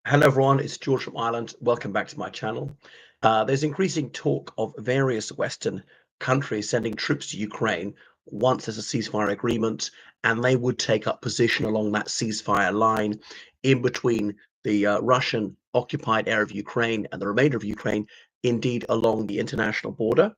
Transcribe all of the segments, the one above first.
Hello everyone, it's George from Ireland. Welcome back to my channel. There's increasing talk of various Western countries sending troops to Ukraine once there's a ceasefire agreement, and they would take up position along that ceasefire line in between the Russian occupied area of Ukraine and the remainder of Ukraine, indeed along the international border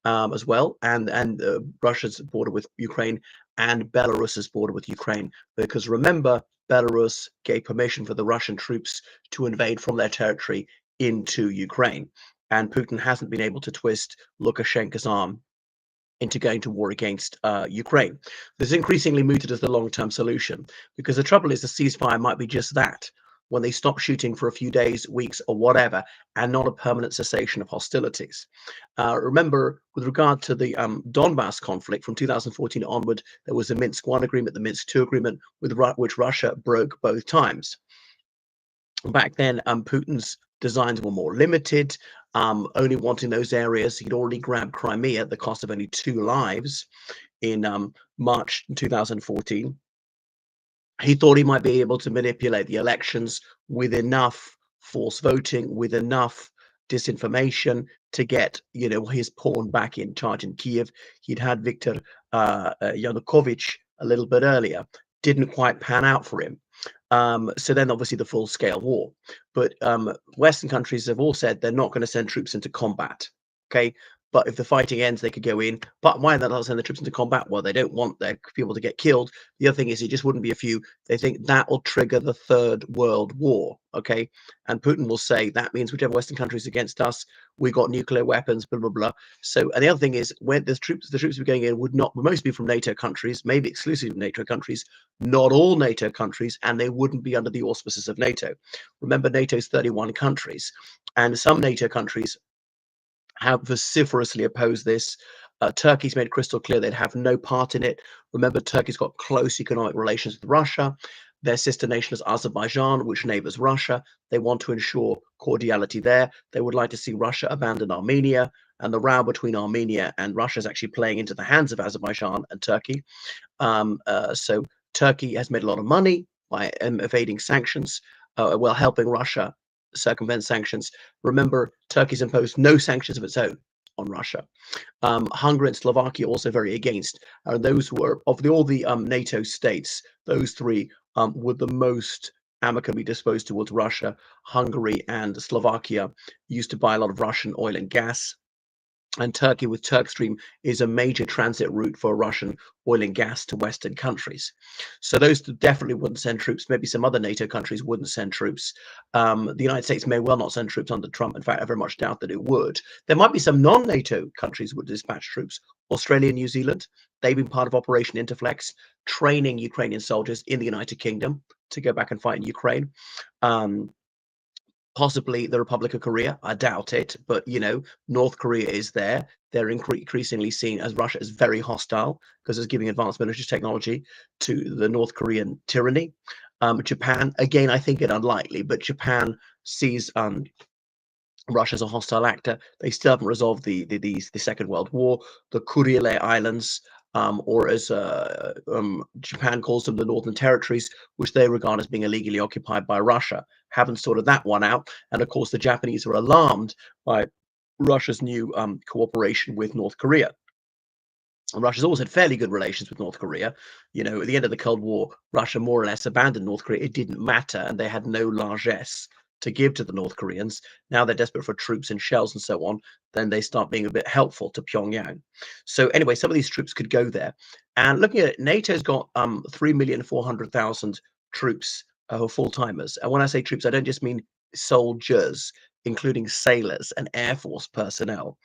as well, and Russia's border with Ukraine and Belarus's border with Ukraine. Because remember, Belarus gave permission for the Russian troops to invade from their territory into Ukraine, and Putin hasn't been able to twist Lukashenko's arm into going to war against Ukraine. This is increasingly mooted as the long-term solution because the trouble is the ceasefire might be just that, when they stop shooting for a few days, weeks, or whatever, and not a permanent cessation of hostilities. Remember, with regard to the Donbass conflict from 2014 onward, there was a Minsk I agreement, the Minsk II agreement, which Russia broke both times. Back then, Putin's designs were more limited, only wanting those areas. He'd already grabbed Crimea at the cost of only 2 lives in March 2014. He thought he might be able to manipulate the elections with enough forced voting, with enough disinformation to get, his pawn back in charge in Kiev. He'd had Viktor Yanukovych a little bit earlier. Didn't quite pan out for him. So then obviously the full scale war. But Western countries have all said they're not going to send troops into combat. Okay. But if the fighting ends, they could go in. But why not send the troops into combat? Well, they don't want their people to get killed. The other thing is, it just wouldn't be a few. They think that will trigger the Third World War. Okay. And Putin will say that means whichever Western countries against us, we got nuclear weapons, blah, blah, blah. So, and the other thing is, when the troops are going in would mostly be from NATO countries, maybe exclusively NATO countries, not all NATO countries, and they wouldn't be under the auspices of NATO. Remember, NATO's 31 countries, and some NATO countries have vociferously opposed this. Turkey's made crystal clear they'd have no part in it. Remember, Turkey's got close economic relations with Russia. Their sister nation is Azerbaijan, which neighbors Russia. They want to ensure cordiality there. They would like to see Russia abandon Armenia, and the row between Armenia and Russia is actually playing into the hands of Azerbaijan and Turkey. So Turkey has made a lot of money by evading sanctions, while helping Russia circumvent sanctions. Remember, Turkey's imposed no sanctions of its own on Russia. Hungary and Slovakia also very against. Those were of all the NATO states, those three were the most amicably disposed towards Russia. Hungary and Slovakia used to buy a lot of Russian oil and gas. And Turkey with Turkstream is a major transit route for Russian oil and gas to Western countries. So those definitely wouldn't send troops. Maybe some other NATO countries wouldn't send troops. The United States may well not send troops under Trump. In fact, I very much doubt that it would. There might be some non-NATO countries would dispatch troops. Australia, New Zealand, they've been part of Operation Interflex, training Ukrainian soldiers in the United Kingdom to go back and fight in Ukraine. Possibly the Republic of Korea. I doubt it, but North Korea is there. They're increasingly seen as Russia as very hostile because it's giving advanced military technology to the North Korean tyranny. Japan, again, I think it unlikely, but Japan sees Russia as a hostile actor. They still haven't resolved the Second World War. The Kuril Islands, or as Japan calls them, the Northern Territories, which they regard as being illegally occupied by Russia, haven't sorted that one out. And of course, the Japanese are alarmed by Russia's new cooperation with North Korea. And Russia's always had fairly good relations with North Korea. At the end of the Cold War, Russia more or less abandoned North Korea. It didn't matter, and they had no largesse to give to the North Koreans. Now they're desperate for troops and shells and so on. Then they start being a bit helpful to Pyongyang. So anyway, some of these troops could go there. And looking at it, NATO's got 3,400,000 troops who are full-timers. And when I say troops, I don't just mean soldiers, including sailors and Air Force personnel.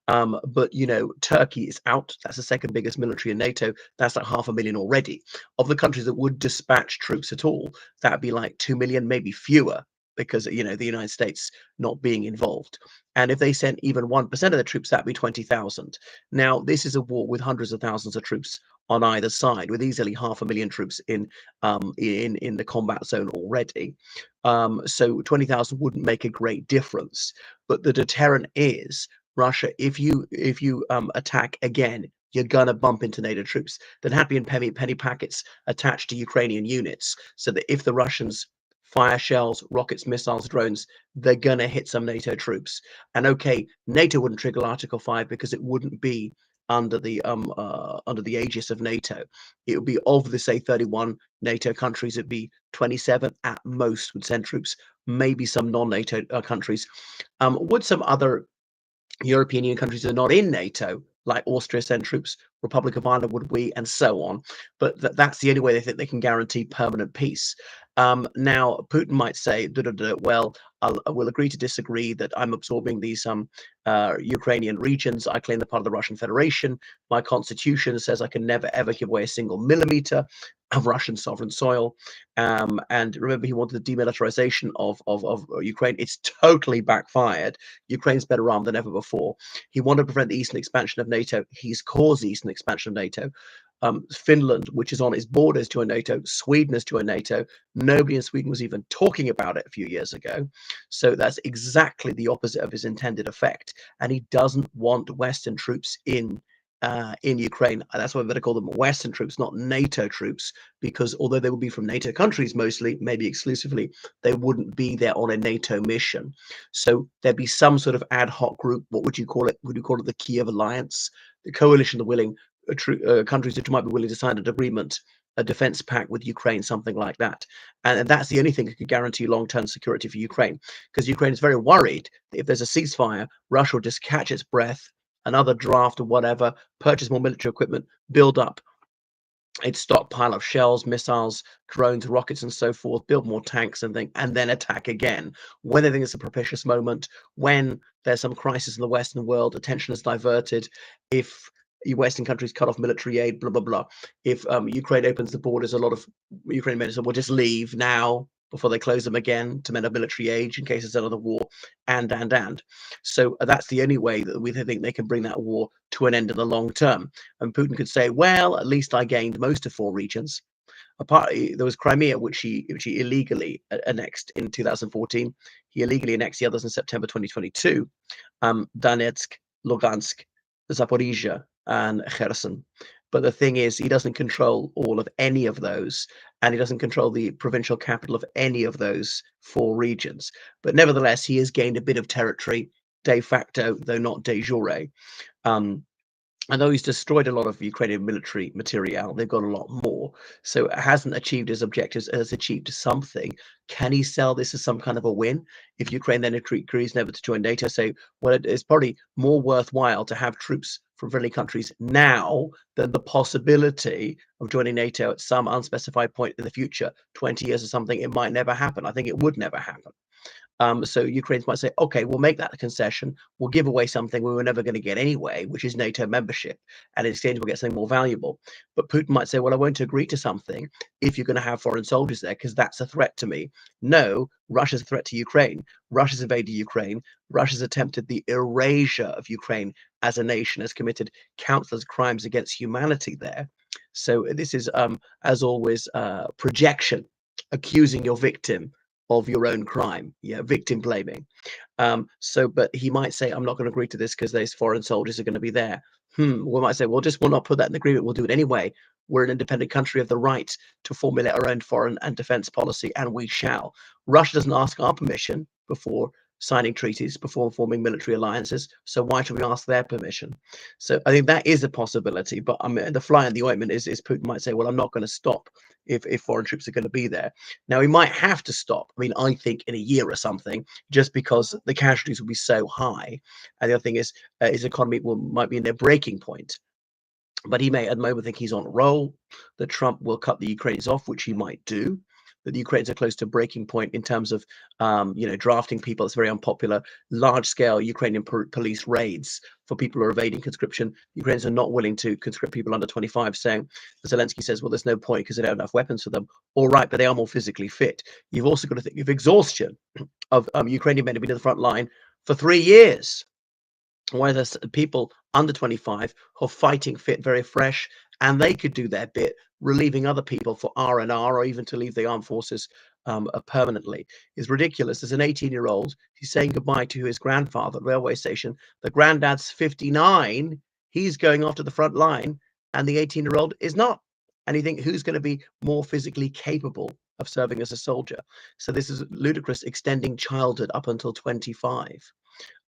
But Turkey is out. That's the second biggest military in NATO. That's like 500,000 already. Of the countries that would dispatch troops at all, that'd be like 2 million, maybe fewer, because the United States not being involved. And if they sent even 1% of the troops, that'd be 20,000. Now, this is a war with hundreds of thousands of troops on either side, with easily 500,000 troops in the combat zone already. So 20,000 wouldn't make a great difference. But the deterrent is Russia. If you attack again, you're gonna bump into NATO troops. There had been penny packets attached to Ukrainian units, so that if the Russians fire shells, rockets, missiles, drones, they're going to hit some NATO troops. And okay, NATO wouldn't trigger Article 5 because it wouldn't be under the aegis of NATO. It would be of the, say, 31 NATO countries, it'd be 27 at most would send troops, maybe some non-NATO countries. Would some other European Union countries that are not in NATO, like Austria, send troops, Republic of Ireland would we, and so on. But that's the only way they think they can guarantee permanent peace. Now, Putin might say, well, we'll agree to disagree that I'm absorbing these Ukrainian regions. I claim they're part of the Russian Federation. My constitution says I can never, ever give away a single millimeter of Russian sovereign soil. And remember, he wanted the demilitarization of Ukraine. It's totally backfired. Ukraine's better armed than ever before. He wanted to prevent the eastern expansion of NATO. He's caused the eastern expansion of NATO. Finland, which is on its borders, joined NATO. Sweden has joined NATO. Nobody in Sweden was even talking about it a few years ago. So that's exactly the opposite of his intended effect. And he doesn't want Western troops in Ukraine. That's why we better call them Western troops, not NATO troops, because although they would be from NATO countries mostly, maybe exclusively, they wouldn't be there on a NATO mission. So there'd be some sort of ad hoc group. What would you call it? Would you call it the Kiev Alliance, the coalition of willing countries that might be willing to sign an agreement, a defense pact with Ukraine, something like that. And that's the only thing that could guarantee long-term security for Ukraine, because Ukraine is very worried that if there's a ceasefire, Russia will just catch its breath, another draft or whatever, purchase more military equipment, build up its stockpile of shells, missiles, drones, rockets, and so forth, build more tanks and then attack again. When they think it's a propitious moment, when there's some crisis in the Western world, attention is diverted, if Western countries cut off military aid, blah, blah, blah. If Ukraine opens the borders, a lot of Ukrainian men will just leave now before they close them again to men of military age in case there's another war, and. So that's the only way that we think they can bring that war to an end in the long term. And Putin could say, well, at least I gained most of 4 regions. There was Crimea, which he illegally annexed in 2014. He illegally annexed the others in September 2022. Donetsk, Lugansk, Zaporizhia, and Kherson. But the thing is, he doesn't control all of any of those, and he doesn't control the provincial capital of any of those 4 regions. But nevertheless, he has gained a bit of territory de facto, though not de jure. And though he's destroyed a lot of Ukrainian military material, they've got a lot more. So it hasn't achieved his objectives, has achieved something. Can he sell this as some kind of a win? If Ukraine then agrees never to join NATO, say, well, it's probably more worthwhile to have troops from friendly countries now than the possibility of joining NATO at some unspecified point in the future, 20 years or something. It might never happen. I think it would never happen. So Ukrainians might say, okay, we'll make that a concession. We'll give away something we were never going to get anyway, which is NATO membership. And in exchange, we'll get something more valuable. But Putin might say, well, I won't agree to something if you're going to have foreign soldiers there, because that's a threat to me. No, Russia's a threat to Ukraine. Russia's invaded Ukraine. Russia's attempted the erasure of Ukraine as a nation, has committed countless crimes against humanity there. So this is, as always, projection, accusing your victim of your own crime, victim blaming. But he might say, I'm not going to agree to this because those foreign soldiers are going to be there. We might say, we'll not put that in the agreement. We'll do it anyway. We're an independent country of the right to formulate our own foreign and defense policy, and we shall. Russia doesn't ask our permission before signing treaties, before forming military alliances. So why should we ask their permission? So I think that is a possibility. But the fly in the ointment is Putin might say, well, I'm not going to stop if foreign troops are going to be there. Now, he might have to stop. I mean, I think in a year or something, just because the casualties will be so high. And the other thing is his economy might be in their breaking point. But he may at the moment think he's on a roll, that Trump will cut the Ukrainians off, which he might do, that the Ukrainians are close to breaking point in terms of, drafting people. It's very unpopular. Large-scale Ukrainian police raids for people who are evading conscription. Ukrainians are not willing to conscript people under 25, saying, Zelensky says, well, there's no point because they don't have enough weapons for them. All right, but they are more physically fit. You've also got to think of exhaustion of Ukrainian men who've been to the front line for 3 years. Why there's people under 25 who are fighting fit, very fresh, and they could do their bit, relieving other people for R&R or even to leave the armed forces permanently is ridiculous. There's an 18-year-old, he's saying goodbye to his grandfather at the railway station. The granddad's 59, he's going off to the front line, and the 18-year-old is not. And you think, who's going to be more physically capable of serving as a soldier. So this is ludicrous, extending childhood up until 25.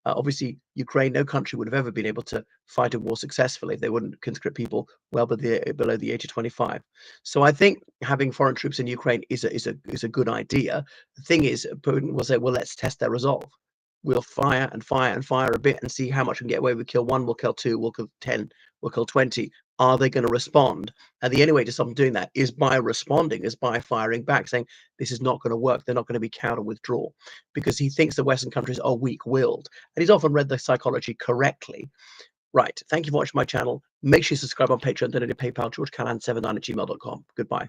Obviously, Ukraine, no country would have ever been able to fight a war successfully if they wouldn't conscript people below the age of 25. So I think having foreign troops in Ukraine is a good idea. The thing is, Putin will say, well, let's test their resolve. We'll fire and fire and fire a bit and see how much we can get away with. Kill one, we'll kill two, we'll kill 10, we'll kill 20. Are they going to respond? And the only way to stop them doing that is by responding, is by firing back, saying this is not going to work. They're not going to be counter withdrawal, because he thinks the Western countries are weak-willed, and he's often read the psychology correctly. Right. Thank you for watching my channel. Make sure you subscribe on Patreon, donate to PayPal, georgecallahan79@gmail.com. Goodbye.